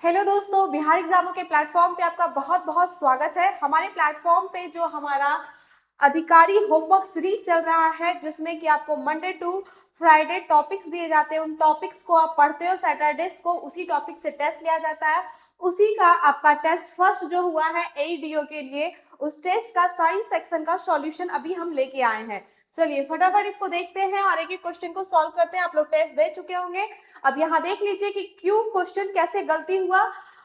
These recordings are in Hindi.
हेलो दोस्तों, बिहार एग्जामों के प्लेटफॉर्म पे आपका बहुत बहुत स्वागत है। हमारे प्लेटफॉर्म पे जो हमारा अधिकारी होमवर्क सीरीज चल रहा है, जिसमें कि आपको मंडे टू फ्राइडे टॉपिक्स दिए जाते हैं। उन टॉपिक्स को आप पढ़ते हो, सैटरडेज को उसी टॉपिक से टेस्ट लिया जाता है। उसी का आपका टेस्ट फर्स्ट जो हुआ है एईडीओ के लिए, उस टेस्ट का साइंस सेक्शन का सॉल्यूशन अभी हम लेके आए हैं। चलिए फटाफट इसको देखते हैं और एक एक क्वेश्चन को सॉल्व करते हैं। आप लोग टेस्ट दे चुके होंगे। अब यहाँ देख लीजिए कि क्यों क्वेश्चन कैसे गलती हुआ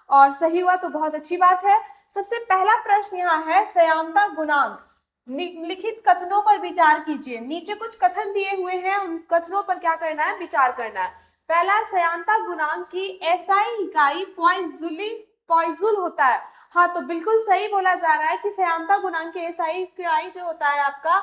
और सही हुआ, तो बहुत अच्छी बात है। सबसे पहला प्रश्न यहाँ है, सयांता गुणांक निम्नलिखित कथनों पर विचार कीजिए। नीचे कुछ कथन दिए हुए हैं, उन कथनों पर क्या करना है, विचार करना है। पहला, सयांता गुणांक की एसआई इकाई पॉइजुल होता है। हाँ, तो बिल्कुल सही बोला जा रहा है कि सयांता गुणांक की एसआई इकाई जो होता है आपका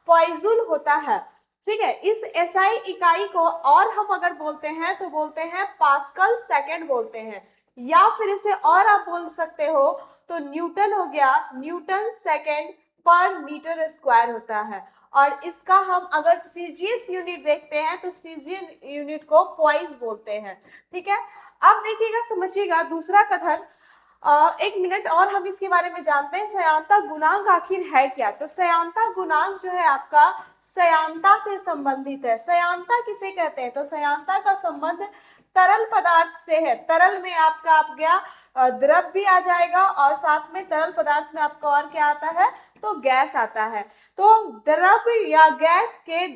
पॉइजुल होता है। ठीक है, इस एसआई इकाई को और हम अगर बोलते हैं तो बोलते हैं पास्कल सेकंड बोलते हैं, या फिर इसे और आप बोल सकते हो तो न्यूटन हो गया, न्यूटन सेकंड पर मीटर स्क्वायर होता है। और इसका हम अगर सीजीएस यूनिट देखते हैं तो सीजीएस यूनिट को पॉइस बोलते हैं। ठीक है, अब देखिएगा, समझिएगा दूसरा कथन। एक मिनट और हम इसके बारे में जानते हैं, सयांता गुणांक आखिर है क्या। तो सयांता गुणांक जो है आपका सयांता से संबंधित है। सयांता किसे कहते हैं, तो सयांता का संबंध तरल पदार्थ से है। तरल में आपका आप गया द्रव भी आ जाएगा और साथ में तरल पदार्थ में आपका और क्या आता है, तो गैस आता है। तो द्रव या गैस के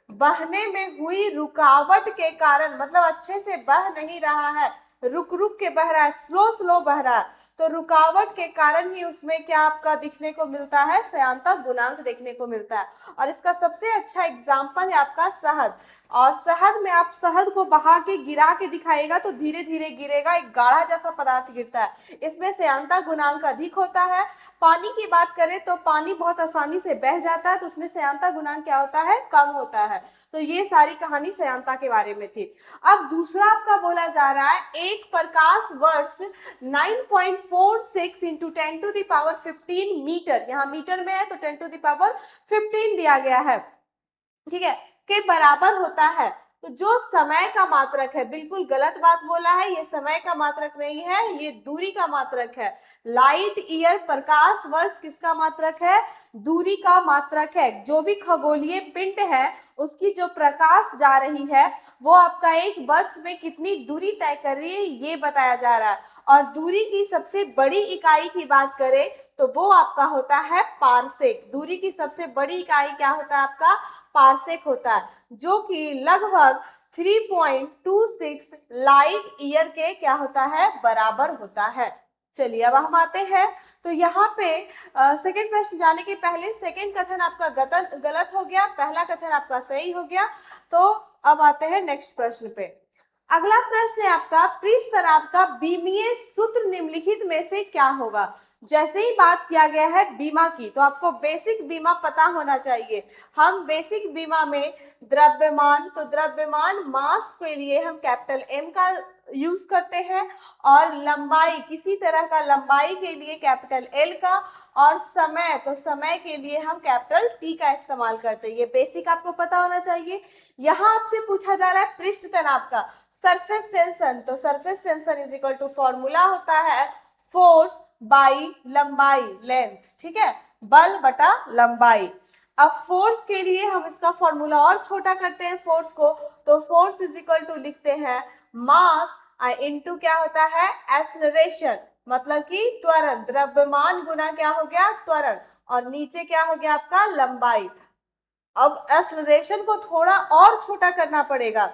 बहने में हुई रुकावट के कारण, मतलब अच्छे से बह नहीं रहा है, रुक रुक के बह रहा है, स्लो स्लो बह रहा है, तो रुकावट के कारण ही उसमें क्या आपका दिखने को मिलता है, सयांता गुणांक देखने को मिलता है। और इसका सबसे अच्छा एग्जाम्पल है आपका शहद। और शहद में आप शहद को बहा के गिरा के दिखाएगा तो धीरे धीरे गिरेगा, एक गाढ़ा जैसा पदार्थ गिरता है, इसमें सयांता गुणांक अधिक होता है। पानी की बात करें तो पानी बहुत आसानी से बह जाता है, तो उसमें सयांता गुणांक क्या होता है, कम होता है। तो ये सारी कहानी सयांता के बारे में थी। अब दूसरा आपका बोला जा रहा है, एक प्रकाश वर्ष 9.46 इंटू 10⁻15 मीटर, यहाँ मीटर में है तो 10⁻15 दिया गया है, ठीक है, के बराबर होता है। तो जो समय का मात्रक है, बिल्कुल गलत बात बोला है, ये समय का मात्रक नहीं है, ये दूरी का मात्रक है। लाइट ईयर, प्रकाश वर्ष किसका मात्रक है, दूरी का मात्रक है। जो भी खगोलीय पिंड है उसकी जो प्रकाश जा रही है वो आपका एक वर्ष में कितनी दूरी तय कर रही है, ये बताया जा रहा है। और दूरी की सबसे बड़ी इकाई की बात करें तो वो आपका होता है पारसेक। दूरी की सबसे बड़ी इकाई क्या होता है आपका, पारसेक होता है, जो कि लगभग 3.26 लाइट ईयर के क्या होता है, बराबर होता है। चलिए अब हम आते हैं, तो यहाँ पे सेकंड प्रश्न जाने के पहले सेकंड कथन आपका गलत हो गया, पहला कथन आपका सही हो गया। तो अब आते हैं नेक्स्ट प्रश्न पे। अगला प्रश्न है आपका, पृष्ठ तनाव का बीमीय सूत्र निम्नलिखित में से क्या होगा। जैसे ही बात किया गया है बीमा की, तो आपको बेसिक बीमा पता होना चाहिए। हम बेसिक बीमा में द्रव्यमान, तो द्रव्यमान मास के लिए हम कैपिटल एम का यूज करते हैं, और लंबाई, किसी तरह का लंबाई के लिए कैपिटल एल का, और समय, तो समय के लिए हम कैपिटल टी का इस्तेमाल करते हैं। ये बेसिक आपको पता होना चाहिए। यहाँ आपसे पूछा जा रहा है पृष्ठ तनाव का सरफेस टेंशन, तो surface tension is equal to formula होता है फोर्स बाई लंबाई, लेंथ, ठीक है, बल बटा लंबाई। अब फोर्स के लिए हम इसका फॉर्मूला और छोटा करते हैं फोर्स को, तो फोर्स इज इक्वल टू लिखते हैं मास इनटू क्या होता है, एक्सेलरेशन, मतलब कि त्वरण, द्रव्यमान गुना क्या हो गया, त्वरण, और नीचे क्या हो गया आपका लंबाई। अब एक्सेलरेशन को थोड़ा और छोटा करना पड़ेगा,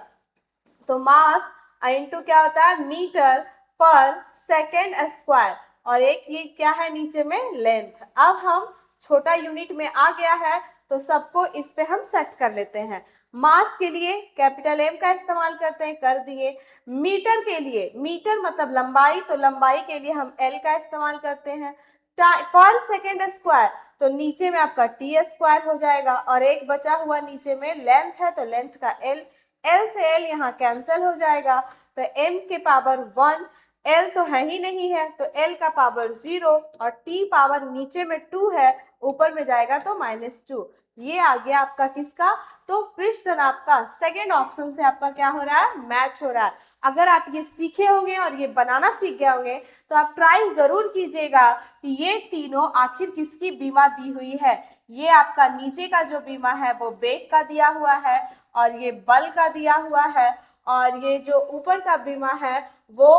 तो मास इनटू क्या होता है, मीटर पर सेकेंड स्क्वायर, और एक ये क्या है नीचे में लेंथ। अब हम छोटा यूनिट में आ गया है तो सबको इस पे हम सेट कर लेते हैं। मास के लिए कैपिटल एम का इस्तेमाल करते हैं, कर दिए। मीटर के लिए, मीटर मतलब लंबाई, तो लंबाई के लिए हम एल का इस्तेमाल करते हैं। पर सेकेंड स्क्वायर, तो नीचे में आपका टी स्क्वायर हो जाएगा, और एक बचा हुआ नीचे में लेंथ है, तो लेंथ का एल, एल से एल यहाँ कैंसिल हो जाएगा, तो m के पावर 1, l तो है ही नहीं है तो l का पावर 0, और t पावर नीचे में 2 है, ऊपर में जाएगा तो -2। ये आ गया आपका किसका, तो पृष्ठ तनाव का। सेकेंड ऑप्शन से आपका क्या हो रहा है, मैच हो रहा है। अगर आप ये सीखे होंगे और ये बनाना सीख गए होंगे तो आप ट्राई जरूर कीजिएगा कि ये तीनों आखिर किसकी बीमा दी हुई है। ये आपका नीचे का जो बीमा है वो वेग का दिया हुआ है, और ये बल का दिया हुआ है, और ये जो ऊपर का बीमा है वो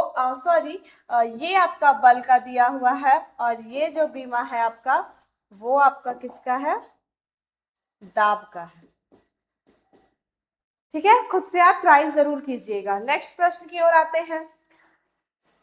ये आपका बल का दिया हुआ है, और ये जो बीमा है आपका वो आपका किसका है, दाब का है। ठीक है, खुद से आप ट्राई जरूर कीजिएगा। नेक्स्ट प्रश्न की ओर आते हैं।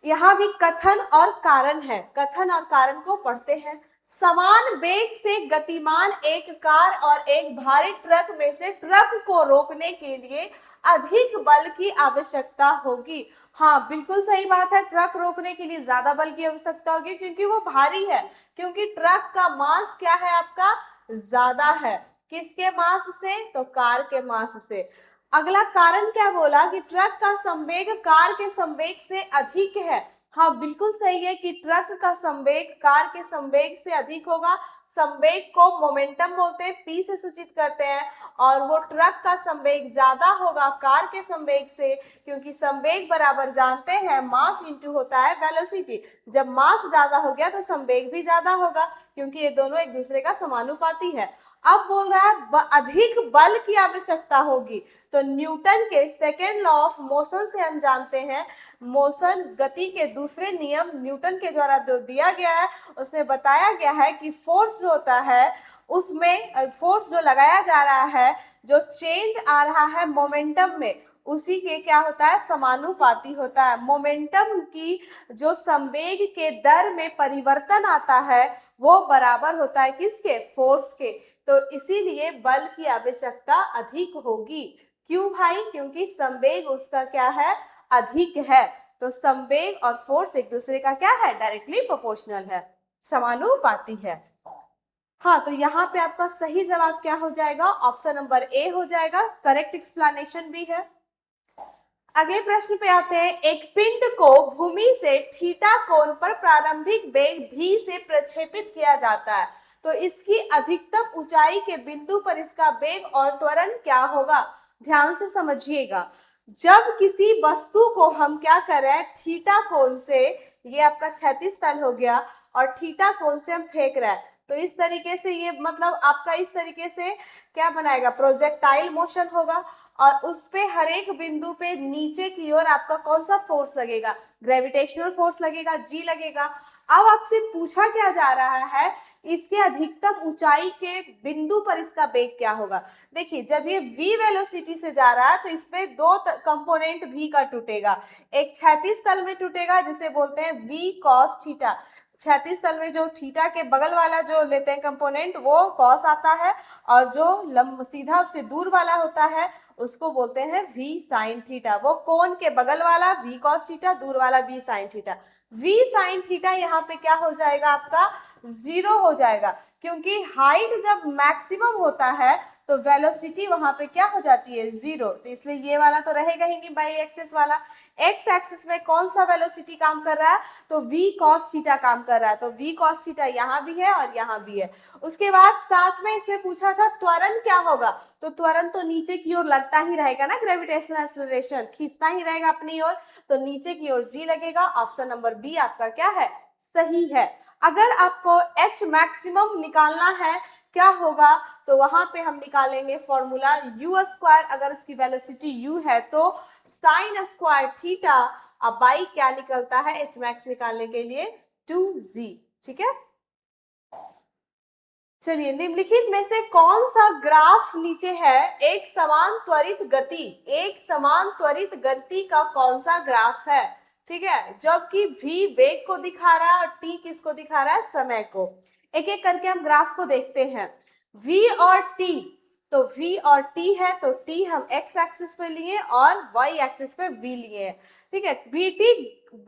यहाँ भी कथन और कारण है, कथन और कारण को पढ़ते हैं। समान वेग से गतिमान एक कार और एक भारी ट्रक में से ट्रक को रोकने के लिए अधिक बल की आवश्यकता होगी। हाँ बिल्कुल सही बात है, ट्रक रोकने के लिए ज्यादा बल की आवश्यकता होगी क्योंकि वो भारी है, क्योंकि ट्रक का मास क्या है आपका, ज्यादा है। किसके मास से, तो कार के मास से। अगला कारण क्या बोला कि ट्रक का संवेग कार के संवेग से अधिक है। हाँ बिल्कुल सही है कि ट्रक का संवेग कार के संवेग से अधिक होगा। संवेग को मोमेंटम बोलते हैं, पी से सूचित करते हैं, और वो ट्रक का संवेग ज्यादा होगा कार के संवेग से, क्योंकि संवेग बराबर जानते हैं मास इंटू होता है वेलोसिटी। जब मास ज्यादा हो गया तो संवेग भी ज्यादा होगा, क्योंकि ये दोनों एक दूसरे का समानुपाती है। अब बोल रहा है अधिक बल की आवश्यकता होगी, तो न्यूटन के सेकेंड लॉ ऑफ मोशन से हम जानते हैं, मोशन गति के दूसरे नियम न्यूटन के द्वारा जो दिया गया है उसमें बताया गया है कि फोर्स जो होता है उसमें फोर्स जो लगाया जा रहा है, जो चेंज आ रहा है मोमेंटम में, उसी के क्या होता है, समानुपाती होता है। मोमेंटम की जो संवेग के दर में परिवर्तन आता है वो बराबर होता है किसके, फोर्स के। तो इसीलिए बल की आवश्यकता अधिक होगी। क्यों भाई, क्योंकि संवेग उसका क्या है, अधिक है। तो संवेग और फोर्स एक दूसरे का क्या है, डायरेक्टली प्रोपोर्शनल है, समानुपाती है। हाँ तो यहाँ पे आपका सही जवाब क्या हो जाएगा, ऑप्शन नंबर ए हो जाएगा, करेक्ट एक्सप्लेनेशन भी है। अगले प्रश्न पे आते हैं। एक पिंड को भूमि से थीटा कोण पर प्रारंभिक वेग v से प्रक्षेपित किया जाता है, तो इसकी अधिकतम ऊंचाई के बिंदु पर इसका वेग और त्वरण क्या होगा। ध्यान से समझिएगा, जब किसी वस्तु को हम क्या कर रहे हैं, थीटा कोण से, ये आपका क्षैतिज तल हो गया, और थीटा कोण से हम फेंक रहे हैं, तो इस तरीके से ये मतलब आपका इस तरीके से क्या बनाएगा, प्रोजेक्टाइल मोशन होगा, और उस पे हर एक बिंदु पे नीचे की ओर आपका कौन सा फोर्स लगेगा, ग्रेविटेशनल फोर्स लगेगा, जी लगेगा। अब आपसे पूछा क्या जा रहा है, इसके अधिकतम ऊंचाई के बिंदु पर इसका वेग क्या होगा। देखिए जब ये v वेलोसिटी से जा रहा है तो इसपे दो कंपोनेंट v का टूटेगा, एक क्षैतिज तल में टूटेगा जिसे बोलते हैं v cos थीटा, क्षैतिज तल में जो थीटा के बगल वाला जो लेते हैं कंपोनेंट वो cos आता है, और जो सीधा उससे दूर वाला होता है उसको बोलते हैं v sin थीटा। वो कोण के बगल वाला v cos थीटा, दूर वाला v sin theta. v sin theta यहाँ पे क्या हो जाएगा आपका, 0 हो जाएगा, क्योंकि हाइट जब मैक्सिमम होता है तो वेलोसिटी वहां पे क्या हो जाती है, 0, तो इसलिए ये वाला तो रहेगा ही नहीं बाई एक्सिस वाला। एक्स एक्सिस में कौन सा वेलोसिटी काम कर रहा है, तो v cos थीटा काम कर रहा है, तो v cos थीटा यहाँ भी है और यहाँ भी है। उसके बाद साथ में इसमें पूछा था त्वरण क्या होगा, तो त्वरण तो नीचे की ओर लगता ही रहेगा ना, ग्रेविटेशनल एक्सेलरेशन खींचता ही रहेगा अपनी ओर, तो नीचे की ओर जी लगेगा। ऑप्शन नंबर बी आपका क्या है, सही है। अगर आपको एच मैक्सिमम निकालना है क्या होगा, तो वहां पे हम निकालेंगे फॉर्मूला u स्क्वायर, अगर उसकी वेलोसिटी u है तो साइन स्क्वायर थीटा, अब बाई क्या निकलता है एच मैक्स निकालने के लिए 2g। ठीक है, चलिए निम्नलिखित में से कौन सा ग्राफ नीचे है, एक समान त्वरित गति, एक समान त्वरित गति का कौन सा ग्राफ है। ठीक है, जबकि v वेग को दिखा रहा है और t किसको दिखा रहा है, समय को। एक एक करके हम ग्राफ को देखते हैं। v और t, तो v और t है तो t हम x एक्सिस पे लिए और y एक्सिस पे v लिए। ठीक है, vt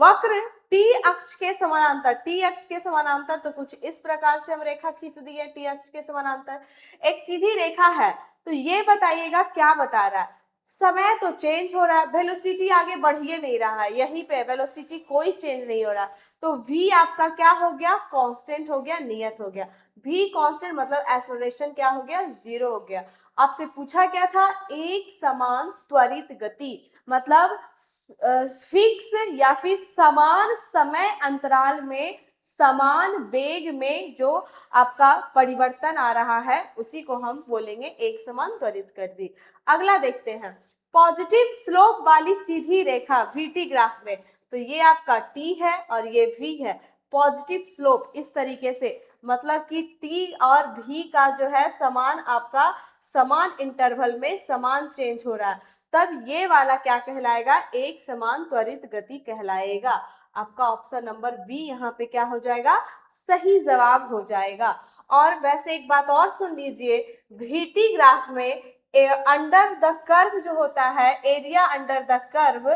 वक्र t अक्ष के समानांतर, t अक्ष के समानांतर, तो कुछ इस प्रकार से हम रेखा खींच दी है t अक्ष के समानांतर, एक सीधी रेखा है। तो ये बताइएगा क्या बता रहा है, समय तो चेंज हो रहा है, वेलोसिटी आगे बढ़िए नहीं रहा है, यहीं पे वेलोसिटी कोई चेंज नहीं हो रहा, तो v आपका क्या हो गया, कांस्टेंट हो गया, नियत हो गया। v कांस्टेंट मतलब एक्सेलरेशन क्या हो गया, 0 हो गया। आपसे पूछा क्या था, एक समान त्वरित गति मतलब फिक्स या फिर समान समय अंतराल में समान वेग में जो आपका परिवर्तन आ रहा है उसी को हम बोलेंगे एक समान त्वरित गति। अगला देखते हैं, पॉजिटिव स्लोप वाली सीधी रेखा वीटी ग्राफ में, तो ये आपका टी है और ये वी है। पॉजिटिव स्लोप इस तरीके से मतलब कि टी और भी का जो है समान आपका समान इंटरवल में समान चेंज हो रहा है, तब ये वाला क्या कहलाएगा, एक समान त्वरित गति कहलाएगा। आपका ऑप्शन नंबर बी यहाँ पे क्या हो जाएगा, सही जवाब हो जाएगा। और वैसे एक बात और सुन लीजिए, वीटी ग्राफ में अंडर द कर्व जो होता है, area under the curve,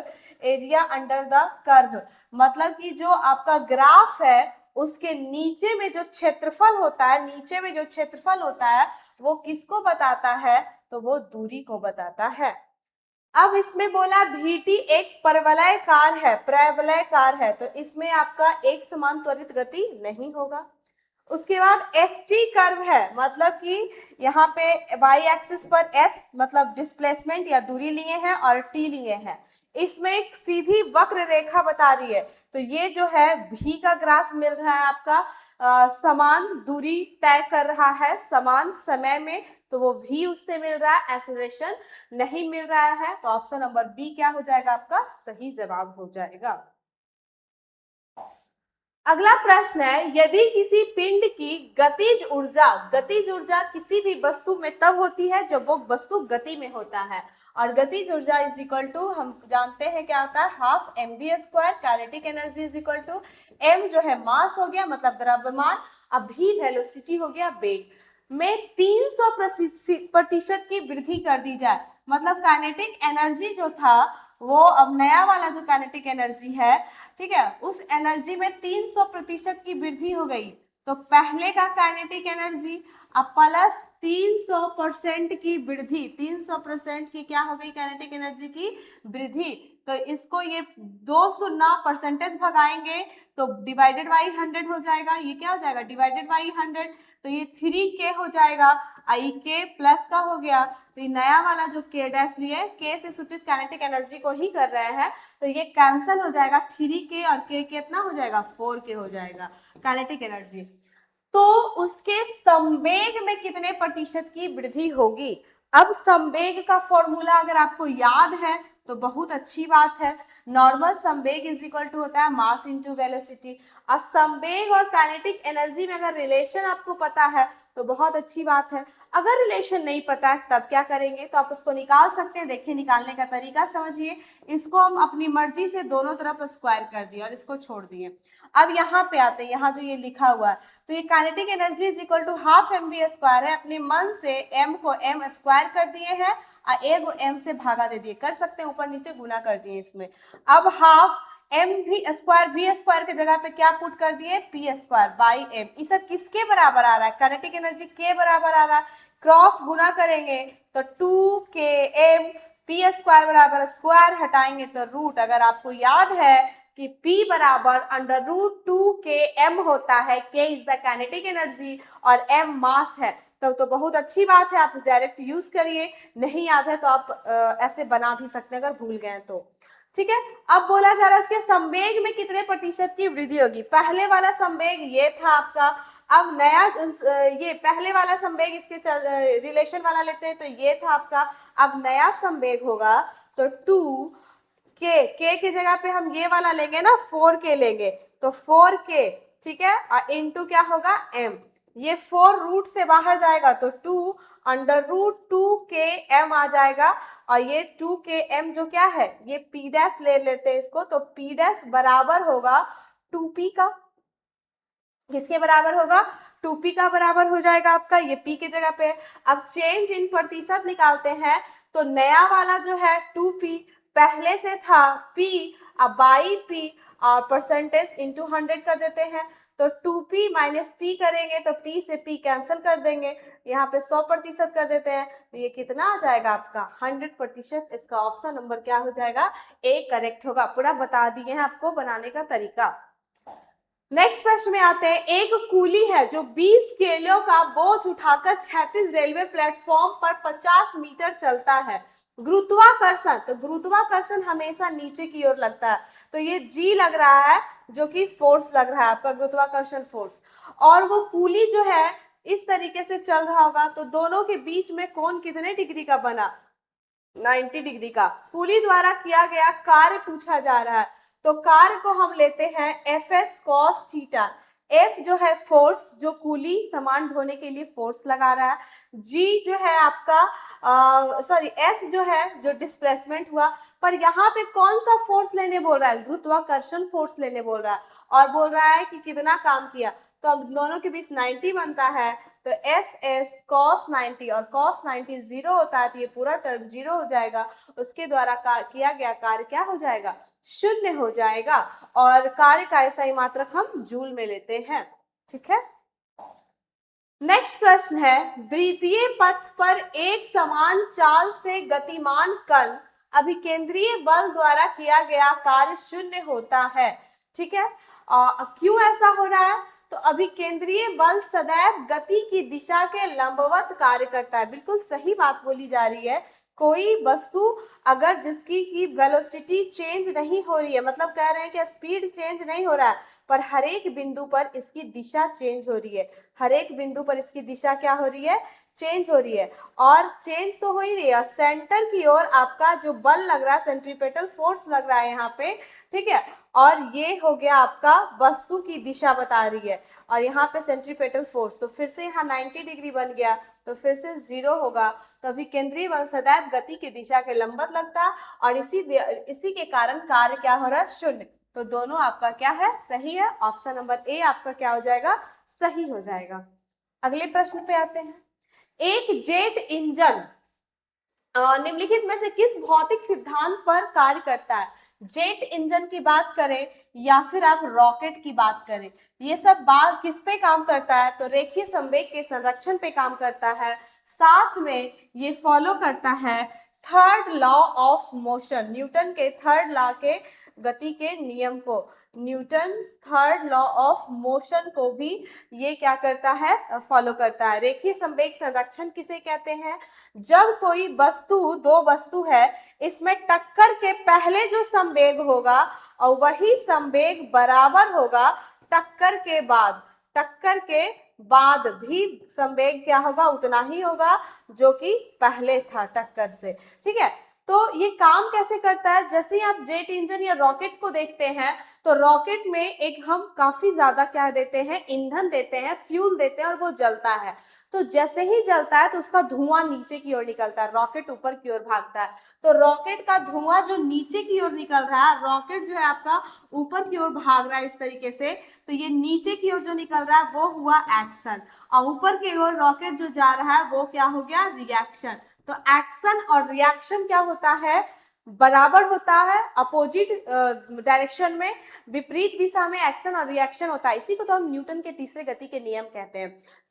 area under the curve मतलब कि जो आपका ग्राफ है उसके नीचे में जो क्षेत्रफल होता है, नीचे में जो क्षेत्रफल होता है वो किसको बताता है, तो वो दूरी को बताता है। अब इसमें बोला भीटी एक परवलयकार है, परवलयकार है, तो इसमें आपका एक समान त्वरित गति नहीं होगा। उसके बाद एस टी कर्व है मतलब कि यहाँ पे वाई एक्सिस पर एस मतलब डिस्प्लेसमेंट या दूरी लिए हैं और टी लिए हैं, इसमें एक सीधी वक्र रेखा बता रही है, तो ये जो है भी का ग्राफ मिल रहा है आपका समान दूरी तय कर रहा है समान समय में, तो वो भी उससे मिल रहा है, एक्सेलरेशन नहीं मिल रहा है, तो ऑप्शन नंबर बी क्या हो जाएगा, आपका सही जवाब हो जाएगा। अगला प्रश्न है, यदि किसी पिंड की गतिज ऊर्जा किसी भी वस्तु में तब होती है जब वो वस्तु गति में होता है, और गतिज ऊर्जा इज इक्वल टू हम जानते हैं क्या होता है, half M V square, kinetic energy is equal to M जो है मास हो गया मतलब द्रव्यमान, अब भी वेलोसिटी हो गया वेग, में 300% की वृद्धि कर दी जाए, मतलब काइनेटिक एनर्जी जो था वो अब नया वाला जो काइनेटिक एनर्जी है, ठीक है, उस एनर्जी में 300% की वृद्धि हो गई, तो पहले का काइनेटिक एनर्जी अब प्लस 300% की वृद्धि, 300% की क्या हो गई काइनेटिक एनर्जी की वृद्धि, तो इसको ये 200 परसेंटेज भगाएंगे तो डिवाइडेड बाई 100 हो जाएगा, ये क्या हो जाएगा डिवाइडेड बाई 100, तो ये 3k हो जाएगा, आई के प्लस का हो गया, तो ये नया वाला जो k डैश लिए k से सूचित काइनेटिक एनर्जी को ही कर रहे हैं, तो ये कैंसिल हो जाएगा, 3k और k कितना हो जाएगा 4k हो जाएगा काइनेटिक एनर्जी। तो उसके संवेग में कितने प्रतिशत की वृद्धि होगी, अब संवेग का फॉर्मूला अगर आपको याद है तो बहुत अच्छी बात है, नॉर्मल संवेग इज इक्वल टू होता है मास इनटू वेलोसिटी, और संवेग और काइनेटिक एनर्जी में अगर रिलेशन आपको पता है तो बहुत अच्छी बात है, अगर रिलेशन नहीं पता है तब क्या करेंगे, तो आप उसको निकाल सकते हैं, देखिए निकालने का तरीका समझिए, इसको हम अपनी मर्जी से दोनों तरफ स्क्वायर कर दिए और इसको छोड़ दिए। अब यहाँ पे आते हैं, यहाँ जो ये लिखा हुआ है, तो ये kinetic energy is equal to half M V square है, अपने मन से एम को एम स्क्वायर कर दिए हैं और ए को एम से भागा दे दिए, कर सकते हैं ऊपर नीचे गुना कर दिए इसमें, अब हाफ एम वी स्क्वायर के जगह पे क्या पुट कर दिए पी स्क्वायर बाई एम, ये सब किसके बराबर आ रहा है, काइनेटिक एनर्जी के बराबर आ रहा है, क्रॉस गुना करेंगे तो 2km, पी स्क्वायर बराबर स्क्वायर हटाएंगे तो रूट, अगर आपको याद है कि P बराबर अंडर रूट 2km होता है, K is the kinetic energy और M मास है, तो बहुत अच्छी बात है, आप डायरेक्ट यूज करिए, नहीं याद है तो आप ऐसे बना भी सकते हैं अगर भूल गए तो, ठीक है। अब बोला जा रहा है इसके संवेग में कितने प्रतिशत की वृद्धि होगी, पहले वाला संवेग ये था आपका, अब नया ये पहले वाला संवेग इसके रिलेशन वाला लेते हैं तो ये था आपका, अब नया संवेग होगा तो 2k की जगह पे हम ये वाला लेंगे ना 4k लेंगे, तो 4k ठीक है, और इनटू क्या होगा m, ये 4 रूट से बाहर जाएगा तो 2 अंडर रूट 2km आ जाएगा, और ये 2km जो क्या है ये p डैश ले लेते हैं इसको, तो p डैश बराबर होगा 2p का, किसके बराबर होगा 2p का बराबर हो जाएगा आपका, ये p की जगह पे, अब चेंज इन प्रतिशत निकालते हैं, तो नया वाला जो है 2p पहले से था p, अब बाई p और परसेंटेज इंटू 100 कर देते हैं, तो 2p माइनस p करेंगे तो p से p कैंसिल कर देंगे, यहाँ पे 100% कर देते हैं, तो ये कितना आ जाएगा आपका 100%, इसका ऑप्शन नंबर क्या हो जाएगा ए करेक्ट होगा, पूरा बता दिए हैं आपको बनाने का तरीका। नेक्स्ट प्रश्न में आते हैं, एक कूली है जो 20 किलो का बोझ उठाकर 36 रेलवे प्लेटफॉर्म पर 50 मीटर चलता है। गुरुत्वाकर्षण, तो गुरुत्वाकर्षण हमेशा नीचे की ओर लगता है, तो ये जी लग रहा है, जो कि फोर्स लग रहा है आपका, गुरुत्वाकर्षण फोर्स। और वो कूली जो है इस तरीके से चल रहा होगा, तो दोनों के बीच में कोण कितने डिग्री का बना, 90 डिग्री का। कूली द्वारा किया गया कार्य पूछा जा रहा है, तो कार्य को हम लेते हैं F S cos theta. F जो है फोर्स, जो कूली सामान ढोने के लिए फोर्स लगा रहा है, जी जो है आपका सॉरी एस जो है जो डिस्प्लेसमेंट हुआ, पर यहाँ पे कौन सा फोर्स लेने बोल रहा है, गुरुत्वाकर्षण फोर्स लेने बोल रहा है, और बोल रहा है कि कितना काम किया, तो अब दोनों के बीच 90 बनता है, तो एफ एस कॉस 90, और कॉस 90 जीरो होता है, तो ये पूरा टर्म जीरो हो जाएगा, उसके द्वारा किया गया कार्य क्या हो जाएगा, शून्य हो जाएगा, और कार्य का ऐसा ही मात्रक हम जूल में लेते हैं। ठीक है, नेक्स्ट प्रश्न है, वृत्तीय पथ पर एक समान चाल से गतिमान कण अभिकेंद्रीय बल द्वारा किया गया कार्य शून्य होता है। ठीक है, क्यों ऐसा हो रहा है, तो अभिकेंद्रीय बल सदैव गति की दिशा के लंबवत कार्य करता है। बिल्कुल सही बात बोली जा रही है, कोई वस्तु अगर जिसकी की वेलोसिटी चेंज नहीं हो रही है, मतलब कह रहे हैं कि स्पीड चेंज नहीं हो रहा है, पर हर एक बिंदु पर इसकी दिशा चेंज हो रही है, हर एक बिंदु पर इसकी दिशा क्या हो रही है, चेंज हो रही है, और चेंज तो हो ही रही है, सेंटर की ओर आपका जो बल लग रहा है, सेंट्रीपेटल फोर्स लग रहा है यहाँ पे। ठीक है, और ये हो गया आपका वस्तु की दिशा बता रही है, और यहाँ पे सेंट्रीपेटल फोर्स, तो फिर से यहाँ 90 डिग्री बन गया, तो फिर से जीरो होगा, तो अभी केंद्रीय बल सदैव गति की दिशा के लंबवत लगता है, और इसी के कारण कार्य क्या हो रहा है, शून्य। तो दोनों आपका क्या है, सही है, ऑप्शन नंबर ए आपका क्या हो जाएगा, सही हो जाएगा। अगले प्रश्न पे आते हैं, एक जेट इंजन निम्नलिखित में से किस भौतिक सिद्धांत पर कार्य करता है। जेट इंजन की बात करें या फिर आप रॉकेट की बात करें, ये सब बात किस पे काम करता है, तो रेखीय संवेग के संरक्षण पे काम करता है, साथ में ये फॉलो करता है third law of motion, Newton के थर्ड लॉ के गति के नियम को, Newton third law of motion को भी ये क्या करता है, फॉलो करता है। रेखीय संवेग संरक्षण किसे कहते हैं, जब कोई वस्तु, दो वस्तु है, इसमें टक्कर के पहले जो संवेग होगा और वही संवेग बराबर होगा टक्कर के बाद, टक्कर के बाद भी संवेग क्या होगा, उतना ही होगा जो कि पहले था टक्कर से। ठीक है, तो ये काम कैसे करता है, जैसे ही आप जेट इंजन या रॉकेट को देखते हैं, तो रॉकेट में एक हम काफी ज्यादा क्या देते हैं, ईंधन देते हैं, फ्यूल देते हैं, और वो जलता है, तो जैसे ही जलता है तो उसका धुआं नीचे की ओर निकलता है, रॉकेट ऊपर की ओर भागता है, तो रॉकेट का धुआं जो नीचे की ओर निकल रहा है, रॉकेट जो है आपका ऊपर की ओर भाग रहा है इस तरीके से, तो ये नीचे की ओर जो निकल रहा है वो हुआ एक्शन, और ऊपर की ओर रॉकेट जो जा रहा है वो क्या हो गया, रिएक्शन। तो एक्शन और रिएक्शन क्या होता है, बराबर होता है, अपोजिट डायरेक्शन में, विपरीत दिशा में एक्शन और रिएक्शन होता है, इसी को तो हम न्यूटन के तीसरे गति के नियम कहते हैं।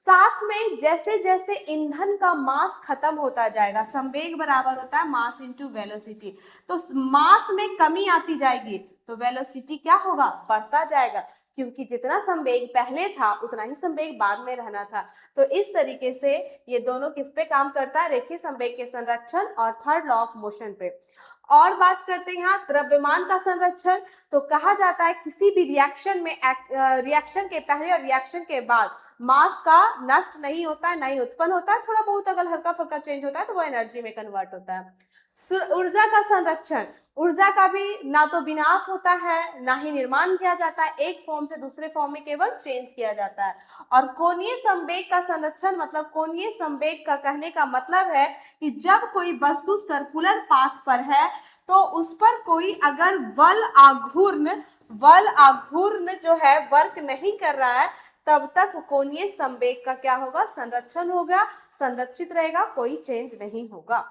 साथ में जैसे जैसे ईंधन का मास खत्म होता जाएगा, संवेग बराबर होता है मास इनटू वेलोसिटी, तो मास में कमी आती जाएगी, तो वेलोसिटी क्या होगा, बढ़ता जाएगा, क्योंकि जितना संवेग पहले था उतना ही संवेग बाद में रहना था। तो इस तरीके से ये दोनों किस पे काम करता है, रेखीय संवेग के संरक्षण और थर्ड लॉ ऑफ मोशन पे। और बात करते हैं यहाँ द्रव्यमान का संरक्षण, तो कहा जाता है किसी भी रिएक्शन में रिएक्शन के पहले और रिएक्शन के बाद मास का नष्ट नहीं होता है, नहीं उत्पन्न होता है, थोड़ा बहुत अगर हल्का फुल्का चेंज होता है तो वो एनर्जी में कन्वर्ट होता है। ऊर्जा का संरक्षण, ऊर्जा का भी ना तो विनाश होता है ना ही निर्माण किया जाता है, एक फॉर्म से दूसरे फॉर्म में केवल चेंज किया जाता है। और कोणीय संवेग का संरक्षण, मतलब कोणीय संवेग का कहने का मतलब है कि जब कोई वस्तु सर्कुलर पाथ पर है तो उस पर कोई अगर बल आघूर्ण जो है वर्क नहीं कर रहा है, तब तक कोणीय संवेग का क्या होगा, संरक्षण होगा, संरक्षित रहेगा, कोई चेंज नहीं होगा।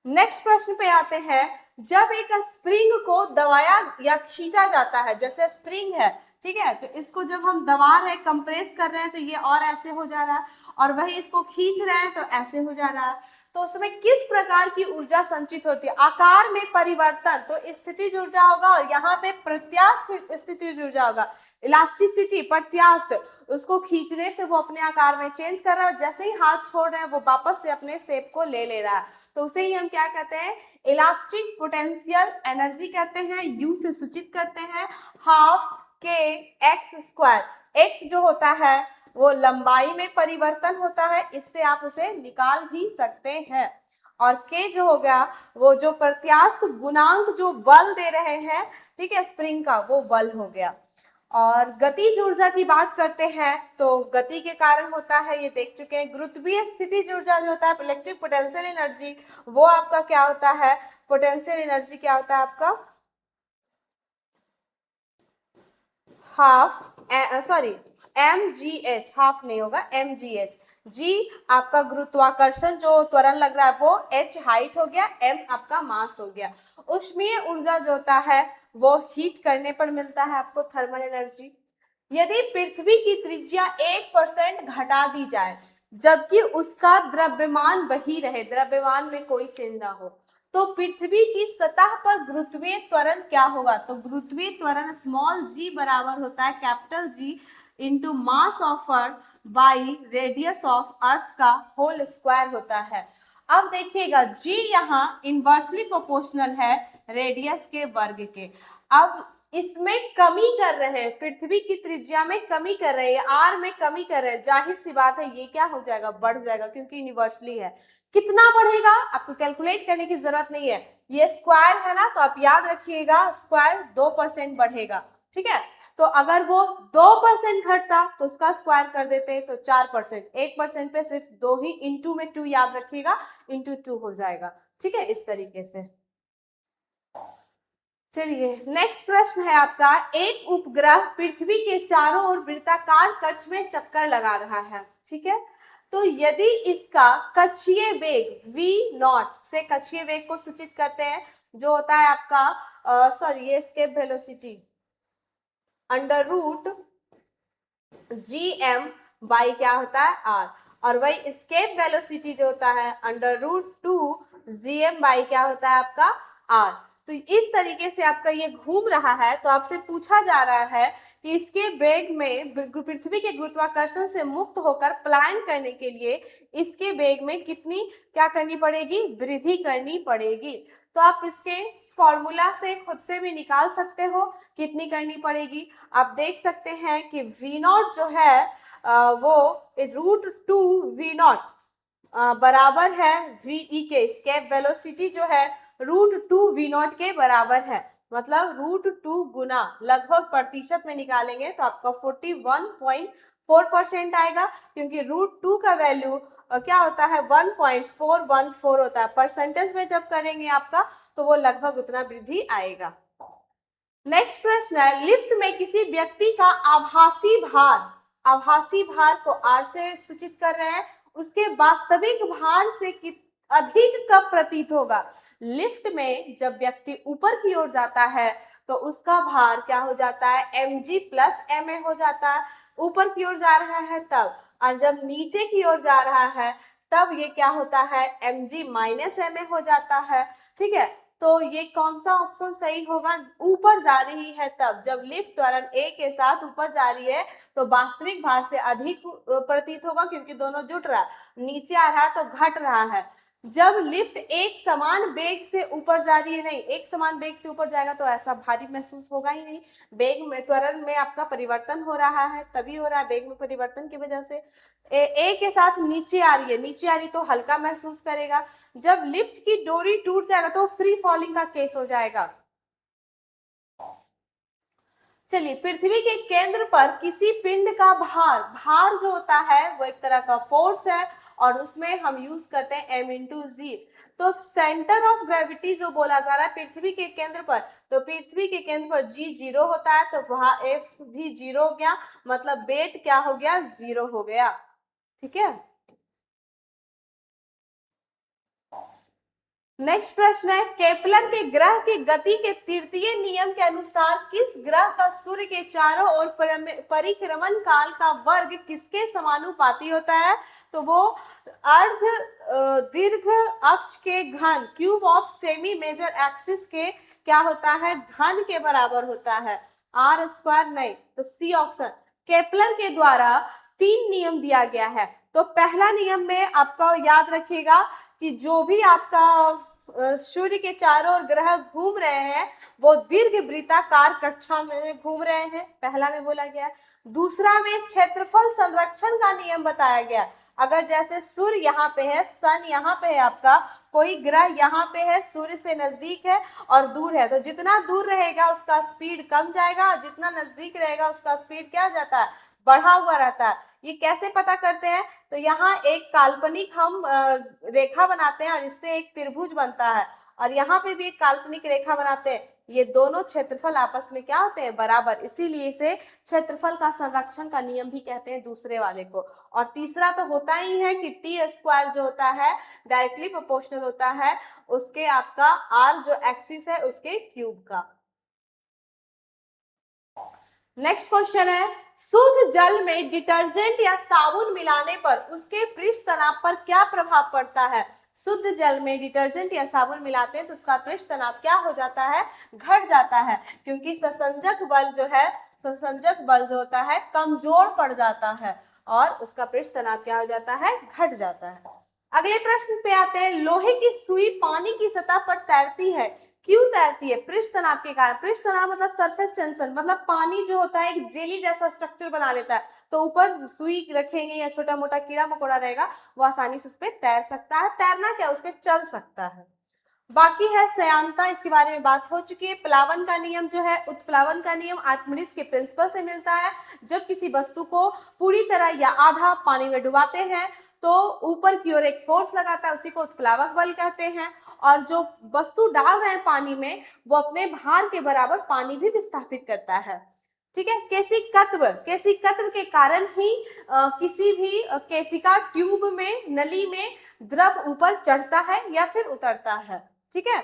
नेक्स्ट प्रश्न पे आते हैं, जब एक स्प्रिंग को दबाया या खींचा जाता है, जैसे स्प्रिंग है, ठीक है, तो इसको जब हम दबा रहे हैं, कंप्रेस कर रहे हैं, तो ये और ऐसे हो जा रहा है, और वही इसको खींच रहे हैं तो ऐसे हो जा रहा है, तो उसमें किस प्रकार की ऊर्जा संचित होती है, आकार में परिवर्तन, तो स्थितिज ऊर्जा होगा, और यहाँ पे प्रत्यास्थ स्थितिज ऊर्जा होगा। इलास्टिसिटी, प्रत्यास्थ, उसको खींचने से वो अपने आकार में चेंज कर रहा है और जैसे ही हाथ छोड़ रहे हैं वो वापस से अपने शेप को ले ले रहा है, तो उसे ही हम क्या कहते हैं, इलास्टिक पोटेंशियल एनर्जी कहते हैं। यू से सूचित करते हैं, हाफ के एक्स स्क्वायर, एक्स जो होता है वो लंबाई में परिवर्तन होता है, इससे आप उसे निकाल भी सकते हैं। और के जो हो गया वो जो प्रत्यास्थ गुणांक जो बल दे रहे हैं, ठीक है, स्प्रिंग का, वो बल हो गया। और गतिज ऊर्जा की बात करते हैं तो गति के कारण होता है, ये देख चुके हैं। गुरुत्वीय स्थितिज ऊर्जा जो होता है, इलेक्ट्रिक पोटेंशियल एनर्जी, वो आपका क्या होता है, पोटेंशियल एनर्जी क्या होता है आपका, हाफ, सॉरी mgh, हाफ नहीं होगा mgh, g आपका गुरुत्वाकर्षण जो त्वरण लग रहा है वो, h हाइट हो गया, m आपका मास हो गया। ऊष्मीय ऊर्जा जो होता है वो हीट करने पर मिलता है आपको, थर्मल एनर्जी। यदि पृथ्वी की त्रिज्या 1% घटा दी जाए जबकि उसका द्रव्यमान वही रहे, द्रव्यमान में कोई चेंज ना हो, तो पृथ्वी की सतह पर गुरुत्वीय त्वरण क्या होगा, तो गुरुत्वीय त्वरण स्मॉल g बराबर होता है capital G into mass of earth by radius of earth का होल स्क्वायर होता है। अब देखिएगा g यहाँ इनवर्सली प्रोपोर्शनल है रेडियस के वर्ग के। अब इसमें कमी कर रहे हैं, पृथ्वी की त्रिज्या में कमी कर रहे हैं, आर में कमी कर रहे हैं, जाहिर सी बात है ये क्या हो जाएगा, बढ़ जाएगा, क्योंकि यूनिवर्सली है। कितना बढ़ेगा आपको कैलकुलेट करने की जरूरत नहीं है, ये स्क्वायर है ना, तो आप याद रखिएगा स्क्वायर 2% बढ़ेगा, ठीक है। तो अगर वो 2% घटता तो उसका स्क्वायर कर देते तो 4%, 1% पे सिर्फ 2 ही, इंटू में 2 याद रखिएगा, इंटू 2 हो जाएगा, ठीक है, इस तरीके से। चलिए नेक्स्ट प्रश्न है आपका, एक उपग्रह पृथ्वी के चारों ओर वृत्ताकार कक्ष में चक्कर लगा रहा है, ठीक है। तो यदि इसका कक्षीय वेग v0 से, कक्षीय वेग को सूचित करते हैं जो होता है आपका सॉरी ये escape velocity under root gm by क्या होता है r, और वही एस्केप वेलोसिटी जो होता है अंडर रूट 2 gm बाई क्या होता है आपका r। तो इस तरीके से आपका ये घूम रहा है, तो आपसे पूछा जा रहा है कि इसके वेग में, पृथ्वी के गुरुत्वाकर्षण से मुक्त होकर पलायन करने के लिए इसके वेग में कितनी क्या करनी पड़ेगी, वृद्धि करनी पड़ेगी। तो आप इसके फॉर्मूला से खुद से भी निकाल सकते हो कितनी करनी पड़ेगी। आप देख सकते हैं कि v0 जो है वो √2 v0 बराबर है ve के, स्केप वेलोसिटी जो है √2 v0 के बराबर है, मतलब √2 गुना, लगभग प्रतिशत में निकालेंगे तो आपका 41.4% आएगा, क्योंकि √2 का वैल्यू क्या होता है 1.414 होता है, परसेंटेज में जब करेंगे आपका तो वो लगभग उतना वृद्धि आएगा। नेक्स्ट प्रश्न है, लिफ्ट में किसी व्यक्ति का आभासी भार, आभासी भार को आर से सूचित कर रहे हैं, उसके वास्तविक भार से अधिक कब प्रतीत होगा। लिफ्ट में जब व्यक्ति ऊपर की ओर जाता है तो उसका भार क्या हो जाता है, mg प्लस ma हो जाता है, ऊपर की ओर जा रहा है तब, और जब नीचे की ओर जा रहा है तब ये क्या होता है, mg माइनस ma हो जाता है, ठीक है। तो ये कौन सा ऑप्शन सही होगा, ऊपर जा रही है तब, जब लिफ्ट त्वरण a के साथ ऊपर जा रही है तो वास्तविक भार से अधिक प्रतीत होगा, क्योंकि दोनों जुट रहा है, नीचे आ रहा है तो घट रहा है। जब लिफ्ट एक समान वेग से ऊपर जा रही है, नहीं एक समान वेग से ऊपर जाएगा तो ऐसा भारी महसूस होगा ही नहीं, वेग में, त्वरण में आपका परिवर्तन हो रहा है, तभी हो रहा है वेग में परिवर्तन की वजह से। ए के साथ नीचे आ रही है, नीचे आ रही तो हल्का महसूस करेगा, जब लिफ्ट की डोरी टूट जाएगा तो फ्री फॉलिंग का केस हो जाएगा। चलिए, पृथ्वी के केंद्र पर किसी पिंड का भार, भार जो होता है वो एक तरह का फोर्स है और उसमें हम यूज करते हैं m इंटू जी। तो सेंटर ऑफ ग्रेविटी जो बोला जा रहा है पृथ्वी के केंद्र पर, तो पृथ्वी के केंद्र पर g 0 होता है तो वहां f भी 0 हो गया, मतलब वेट क्या हो गया, 0 हो गया, ठीक है। नेक्स्ट प्रश्न है, केपलर के ग्रह की गति के तृतीय नियम के अनुसार किस ग्रह का सूर्य के चारों ओर परिक्रमण काल का वर्ग किसके समानुपाती होता है, तो वो अर्ध दीर्घ अक्ष के घन, cube of semi major axis के क्या होता है, घन के बराबर होता है। आर स्क्वायर नहीं, तो सी ऑप्शन। केपलर के द्वारा 3 नियम दिया गया है। तो पहला नियम में आपका याद रखिएगा कि जो भी आपका सूर्य के चारों ओर ग्रह घूम रहे हैं वो दीर्घ वृत्ताकार कक्षा में घूम रहे हैं, पहला में बोला गया है। दूसरा में क्षेत्रफल संरक्षण का नियम बताया गया। अगर जैसे सूर्य यहाँ पे है, सन यहाँ पे है, आपका कोई ग्रह यहाँ पे है, सूर्य से नजदीक है और दूर है, तो जितना दूर रहेगा उसका स्पीड कम जाएगा और जितना नजदीक रहेगा उसका स्पीड क्या जाता है, बढ़ा हुआ रहता है। ये कैसे पता करते हैं, तो यहाँ एक काल्पनिक हम रेखा बनाते हैं और इससे एक त्रिभुज बनता है और यहाँ पे भी एक काल्पनिक रेखा बनाते हैं। ये दोनों क्षेत्रफल आपस में क्या होते हैं, बराबर, इसीलिए इसे क्षेत्रफल का संरक्षण का नियम भी कहते हैं दूसरे वाले को। और तीसरा तो होता ही है कि टी स्क्वायर जो होता है डायरेक्टली प्रोपोर्शनल होता है उसके आपका आर जो एक्सिस है उसके क्यूब का। नेक्स्ट क्वेश्चन है, शुद्ध जल में डिटर्जेंट या साबुन मिलाने पर उसके पृष्ठ तनाव पर क्या प्रभाव पड़ता है। शुद्ध जल में डिटर्जेंट या साबुन मिलाते हैं तो उसका पृष्ठ तनाव क्या हो जाता है, घट जाता है, क्योंकि संसंजक बल जो है, संसंजक बल जो होता है कमजोर पड़ जाता है और उसका पृष्ठ तनाव क्या हो जाता है, घट जाता है। अगले प्रश्न पे आते हैं, लोहे की सुई पानी की सतह पर तैरती है, क्यों तैरती है, पृष्ठ तनाव के कारण। पृष्ठ तनाव मतलब सरफेस टेंशन, मतलब पानी जो होता है एक जेली जैसा स्ट्रक्चर बना लेता है, तो ऊपर सुई रखेंगे या छोटा मोटा कीड़ा मकोड़ा रहेगा वो आसानी से उस पर तैर सकता है, तैरना क्या उस पर चल सकता है। बाकी है श्यानता, इसके बारे में बात हो चुकी है। प्लावन का नियम जो है, उत्प्लावन का नियम आर्किमिडीज के प्रिंसिपल से मिलता है। जब किसी वस्तु को पूरी तरह या आधा पानी में डुबाते हैं तो ऊपर की ओर एक फोर्स लगाता है, उसी को उत्प्लावक बल कहते हैं। और जो वस्तु डाल रहे हैं पानी में वो अपने भार के बराबर पानी भी विस्थापित करता है। ठीक है, केशिकत्व के कारण ही किसी भी केशिका ट्यूब में, नली में द्रव ऊपर चढ़ता है या फिर उतरता है। ठीक है,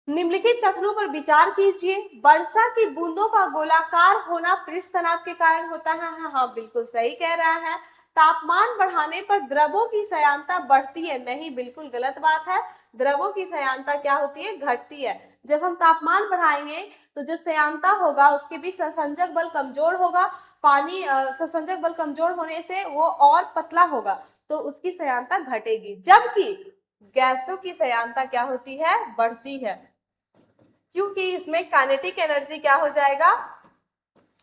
निम्नलिखित कथनों पर विचार कीजिए। वर्षा की बूंदों का गोलाकार होना पृष्ठ तनाव के कारण होता है। हाँ, बिल्कुल सही कह रहा है। तापमान बढ़ाने पर द्रवों की श्यानता बढ़ती है, नहीं, बिल्कुल गलत बात है। द्रवों की श्यानता क्या होती है, घटती है। जब हम तापमान बढ़ाएंगे तो जो श्यानता होगा उसके भी संसंजक बल कमजोर होगा, पानी संसंजक बल कमजोर होने से वो और पतला होगा तो उसकी श्यानता घटेगी, जबकि गैसों की श्यानता क्या होती है, बढ़ती है, क्योंकि इसमें काइनेटिक एनर्जी क्या हो जाएगा,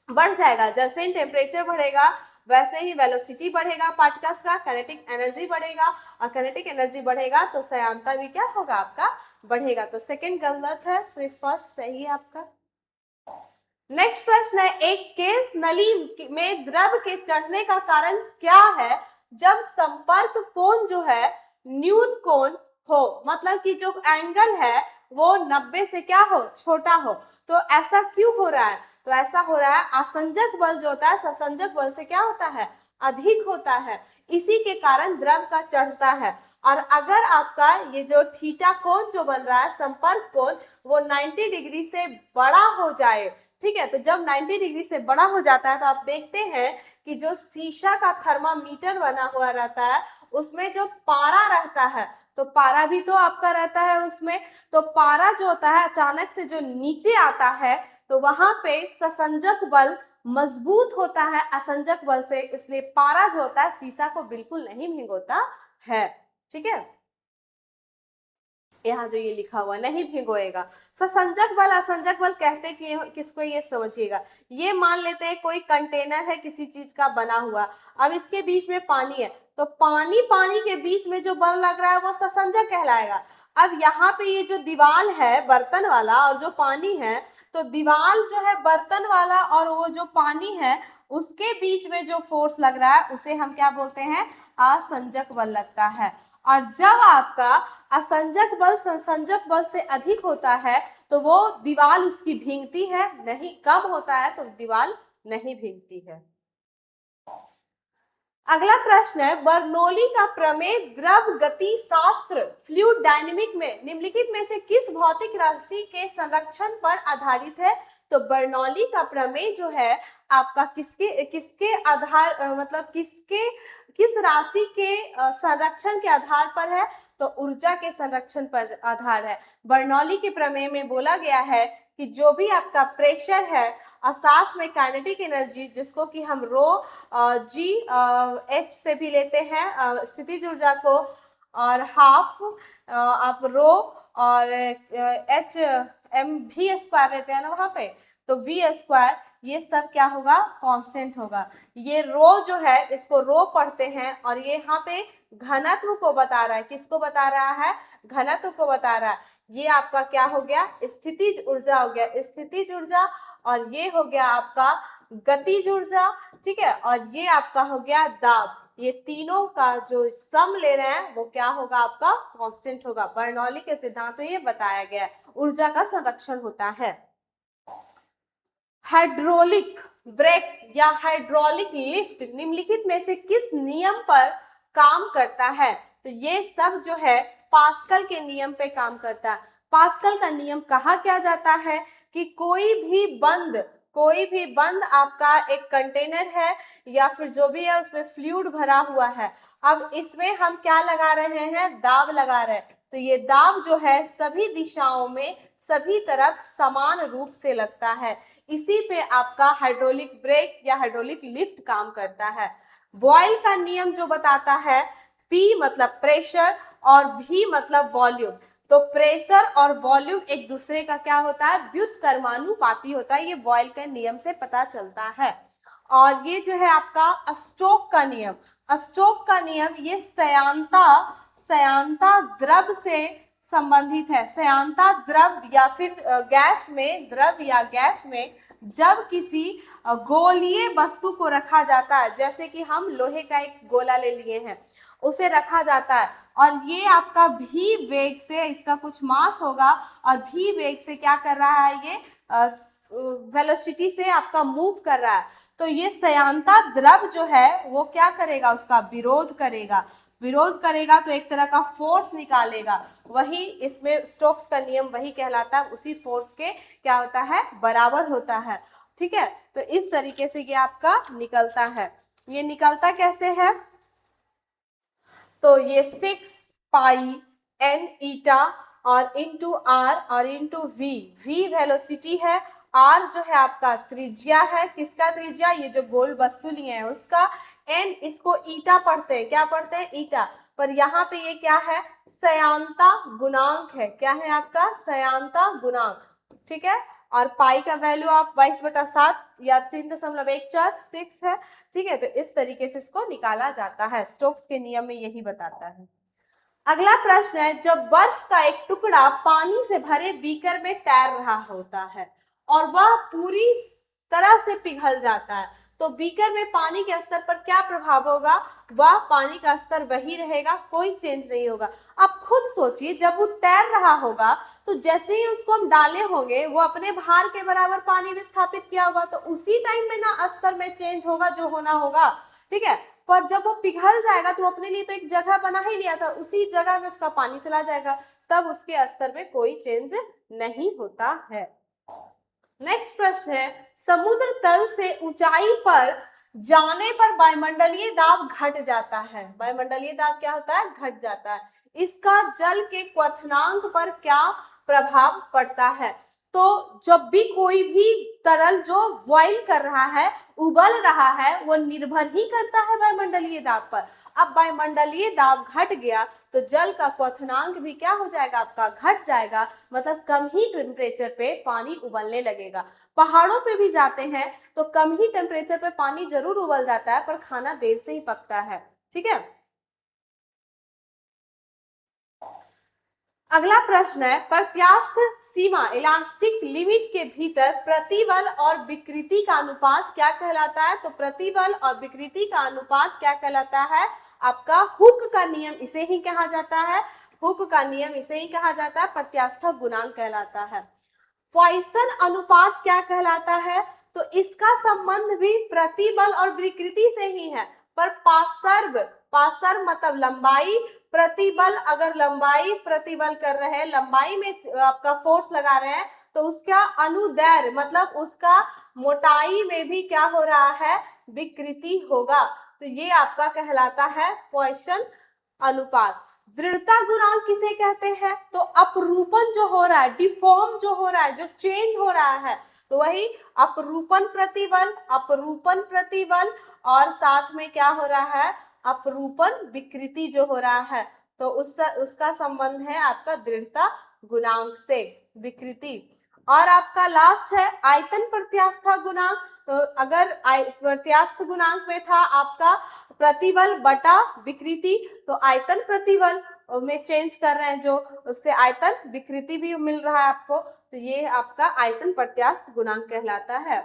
बढ़ जाएगा। जैसे ही टेम्परेचर बढ़ेगा वैसे ही वेलोसिटी बढ़ेगा पार्टिकल्स का, काइनेटिक एनर्जी बढ़ेगा और काइनेटिक एनर्जी बढ़ेगा तो श्यानता भी क्या होगा, आपका बढ़ेगा। तो सेकंड गलत है, सिर्फ फर्स्ट सही है आपका। नेक्स्ट प्रश्न है, एक केस नली में द्रव के चढ़ने का कारण क्या है जब संपर्क कोण जो है न्यून कोण हो, मतलब कि जो एंगल है वो 90 से क्या हो, छोटा हो। तो ऐसा क्यों हो रहा है, तो ऐसा हो रहा है आसंजक बल जो होता है संसंजक बल से क्या होता है, अधिक होता है, इसी के कारण द्रव का चढ़ता है। और अगर आपका ये जो थीटा कोण जो बन रहा है, संपर्क कोण, वो 90 डिग्री से बड़ा हो जाए, ठीक है, तो जब 90 डिग्री से बड़ा हो जाता है तो आप देखते हैं कि जो शीशा का थर्मामीटर बना हुआ रहता है उसमें जो पारा रहता है, तो पारा भी तो आपका रहता है उसमें, तो पारा जो होता है अचानक से जो नीचे आता है तो वहां पे ससंजक बल मजबूत होता है असंजक बल से, इसलिए पारा जो होता है शीशा को बिल्कुल नहीं भिगोता है। ठीक है, यहाँ जो ये लिखा हुआ नहीं भिगोएगा। ससंजक बल असंजक बल कहते कि किसको, ये समझिएगा। ये मान लेते हैं कोई कंटेनर है किसी चीज का बना हुआ, अब इसके बीच में पानी है, तो पानी पानी के बीच में जो बल लग रहा है वो ससंजक कहलाएगा। अब यहाँ पे ये जो दीवाल है बर्तन वाला और जो पानी है, तो दीवाल जो है बर्तन वाला और वो जो पानी है उसके बीच में जो फोर्स लग रहा है उसे हम क्या बोलते हैं, असंजक बल लगता है। और जब आपका असंजक बल संसंजक बल से अधिक होता है तो वो दीवार उसकी भींगती है, नहीं, कम होता है तो दीवार नहीं भींगती है। अगला प्रश्न है, बर्नौली का प्रमेय द्रव गति शास्त्र फ्लूइड डायनेमिक में निम्नलिखित में से किस भौतिक राशि के संरक्षण पर आधारित है। तो बर्नौली का प्रमेय जो है आपका किसके आधार मतलब किस राशि के संरक्षण के आधार पर है, तो ऊर्जा के संरक्षण पर आधार है। बर्नौली के प्रमेय में बोला गया है कि जो भी आपका प्रेशर है और साथ में काइनेटिक एनर्जी जिसको कि हम रो जी एच से भी लेते हैं स्थितिज ऊर्जा को, और हाफ आप रो और एच एम वी स्क्वायर लेते हैं ना वहां पे, तो वी स्क्वायर ये सब क्या होगा, कांस्टेंट होगा। ये रो जो है इसको रो पढ़ते हैं और ये यहाँ पे घनत्व को बता रहा है, किसको बता रहा है, घनत्व को बता रहा है। ये आपका क्या हो गया, स्थितिज ऊर्जा हो गया, स्थितिज ऊर्जा, और ये हो गया आपका गतिज ऊर्जा, ठीक है, और ये आपका हो गया दाब। ये तीनों का जो सम ले रहे हैं वो क्या होगा, आपका कांस्टेंट होगा। बर्नौली के सिद्धांत में ये बताया गया है, ऊर्जा का संरक्षण होता है। हाइड्रोलिक ब्रेक या हाइड्रोलिक लिफ्ट निम्नलिखित में से किस नियम पर काम करता है, तो ये सब जो है पास्कल के नियम पे काम करता है। पास्कल का नियम कहा क्या जाता है कि कोई भी बंद आपका एक कंटेनर है या फिर जो भी है उसमें फ्लूइड भरा हुआ है, अब इसमें हम क्या लगा रहे हैं, दाब लगा रहे हैं, तो ये दाब जो है सभी दिशाओं में सभी तरफ समान रूप से लगता है। इसी पे आपका हाइड्रोलिक ब्रेक या हाइड्रोलिक लिफ्ट काम करता है। बॉयल का नियम जो बताता है, P मतलब प्रेशर और V मतलब वॉल्यूम, तो प्रेशर और वॉल्यूम एक दूसरे का क्या होता है, व्युत्क्रमानुपाती होता है। ये बॉयल के नियम से पता चलता है। और ये जो है आपका स्टोक का नियम, स्टोक का नियम ये सयांता द्रव से संबंधित है। सयांता द्रव या फिर गैस में, द्रव या गैस में जब किसी गोलीय वस्तु को रखा जाता है, जैसे कि हम लोहे का एक गोला ले लिए हैं, उसे रखा जाता है और ये आपका भी वेग से, इसका कुछ मास होगा और भी वेग से क्या कर रहा है, ये वेलोसिटी से आपका मूव कर रहा है, तो ये सयांता द्रव जो है वो क्या करेगा, उसका विरोध करेगा। विरोध करेगा तो एक तरह का फोर्स निकालेगा, वही इसमें स्टोक्स का नियम वही कहलाता है, उसी फोर्स के क्या होता है, बराबर होता है। ठीक है, तो इस तरीके से ये आपका निकलता है। ये निकलता कैसे है, तो ये 6 पाई एन ईटा और इंटू आर और इंटू वी, वी वेलोसिटी है, आर जो है आपका त्रिज्या है, किसका त्रिज्या, ये जो गोल वस्तु लिए हैं उसका, एन इसको ईटा पढ़ते हैं, क्या पढ़ते हैं, ईटा, पर यहाँ पे ये क्या है, सयांता गुणांक है, क्या है आपका, सयांता गुणांक, ठीक है, और पाई का वैल्यू आप 22/7 या 3.14 है, ठीक है, तो इस तरीके से इसको निकाला जाता है, स्टोक्स के नियम में यही बताता है। अगला प्रश्न है, जब बर्फ का एक टुकड़ा पानी से भरे बीकर में तैर रहा होता है और वह पूरी तरह से पिघल जाता है, तो बीकर में पानी के स्तर पर क्या प्रभाव होगा, वह पानी का स्तर वही रहेगा, कोई चेंज नहीं होगा। आप खुद सोचिए, जब वो तैर रहा होगा तो जैसे ही उसको हम डाले होंगे, वो अपने भार के बराबर पानी विस्थापित किया होगा, तो उसी टाइम में ना स्तर में चेंज होगा जो होना होगा, ठीक है, पर जब वो पिघल जाएगा तो अपने लिए तो एक जगह बना ही लिया था, उसी जगह में उसका पानी चला जाएगा, तब उसके स्तर में कोई चेंज नहीं होता है। नेक्स्ट प्रश्न है, समुद्र तल से ऊंचाई पर जाने पर वायुमंडलीय दाब घट जाता है, वायुमंडलीय दाब क्या होता है, घट जाता है, इसका जल के क्वथनांक पर क्या प्रभाव पड़ता है, तो जब भी कोई भी तरल जो बॉइल कर रहा है, उबल रहा है, वो निर्भर ही करता है वायुमंडलीय दाब पर। अब वायुमंडलीय दाब घट गया तो जल का क्वथनांक भी क्या हो जाएगा, आपका घट जाएगा, मतलब कम ही टेम्परेचर पे पानी उबलने लगेगा। पहाड़ों पे भी जाते हैं तो कम ही टेम्परेचर पे पानी जरूर उबल जाता है, पर खाना देर से ही पकता है, ठीक है। अगला प्रश्न है, प्रत्यास्थ सीमा इलास्टिक लिमिट के भीतर प्रतिबल और विकृति का अनुपात क्या कहलाता है, तो प्रतिबल और विकृति का अनुपात क्या कहलाता है, आपका हुक का नियम, इसे ही कहा जाता है, हुक का नियम इसे ही कहा जाता है, प्रत्यास्थ गुणांक कहलाता है। पॉइसन अनुपात क्या कहलाता है, तो इसका संबंध भी प्रतिबल और विकृति से ही है, पर पार्श्व मतलब लंबाई, प्रतिबल अगर लंबाई प्रतिबल कर रहे हैं, लंबाई में आपका फोर्स लगा रहे हैं, तो उसका अनुदैर्घ्य मतलब उसका मोटाई में भी क्या हो रहा है, विकृति होगा, तो ये आपका कहलाता है पॉइसन अनुपात। दृढ़ता गुणांक किसे कहते हैं? तो अपरूपण जो हो रहा है, डिफॉर्म जो हो रहा है, जो चेंज हो रहा है, तो वही अपरूपण प्रतिबल, अपरूपण प्रतिबल, और साथ में क्या हो रहा है, अपरूपण विकृति जो हो रहा है, तो उसका संबंध है आपका दृढ़ता गुणांक से, विकृति। और आपका लास्ट है आयतन प्रत्यास्थ गुणांक। तो अगर प्रत्यास्थ गुणांक में था आपका प्रतिबल बटा विकृति, तो आयतन प्रतिबल में चेंज कर रहे हैं जो, उससे आयतन विकृति भी मिल रहा है आपको, तो ये आपका आयतन प्रत्यास्थ गुणांक कहलाता है।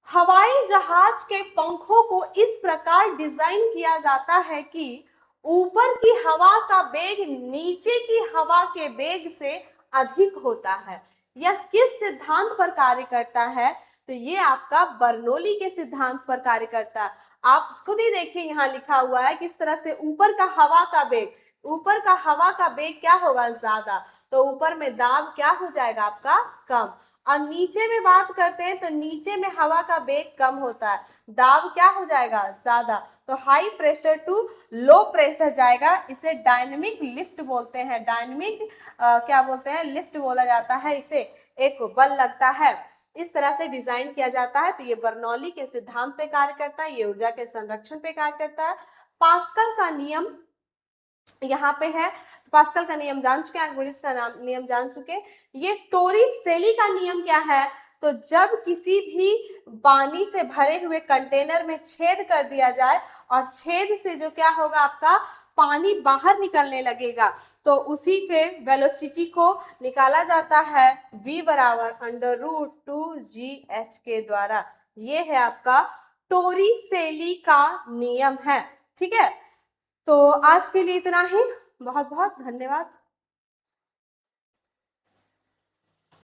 हवाई जहाज के पंखों को इस प्रकार डिजाइन किया जाता है कि ऊपर की हवा का वेग नीचे की हवा के वेग से अधिक होता है। यह किस सिद्धांत पर कार्य करता है? तो ये आपका बर्नौली के सिद्धांत पर कार्य करता है। आप खुद ही देखिए, यहाँ लिखा हुआ है किस तरह से ऊपर का हवा का वेग, ऊपर का हवा का वेग क्या होगा, ज्यादा, तो ऊपर में दाब क्या हो जाएगा आपका, कम। और नीचे में बात करते हैं तो नीचे में हवा का वेग कम होता है, दाब क्या हो जाएगा, ज्यादा, तो high pressure to low pressure जाएगा। इसे डायनेमिक लिफ्ट बोलते हैं, डायनेमिक क्या बोलते हैं, लिफ्ट बोला जाता है इसे, एक बल लगता है, इस तरह से डिजाइन किया जाता है। तो ये बर्नौली के सिद्धांत पे कार्य करता है, ये ऊर्जा के संरक्षण पे कार्य करता है। पास्कल का नियम यहाँ पे है, पास्कल का नियम जान चुके, आर्किमिडीज का नियम जान चुके। ये टोरिसेली का नियम क्या है? तो जब किसी भी पानी से भरे हुए कंटेनर में छेद कर दिया जाए और छेद से जो क्या होगा आपका पानी बाहर निकलने लगेगा, तो उसी के वेलोसिटी को निकाला जाता है v बराबर √2gh के द्वारा। ये है आपका टोरिसेली का नियम है। ठीक है, तो आज के लिए इतना ही, बहुत बहुत धन्यवाद।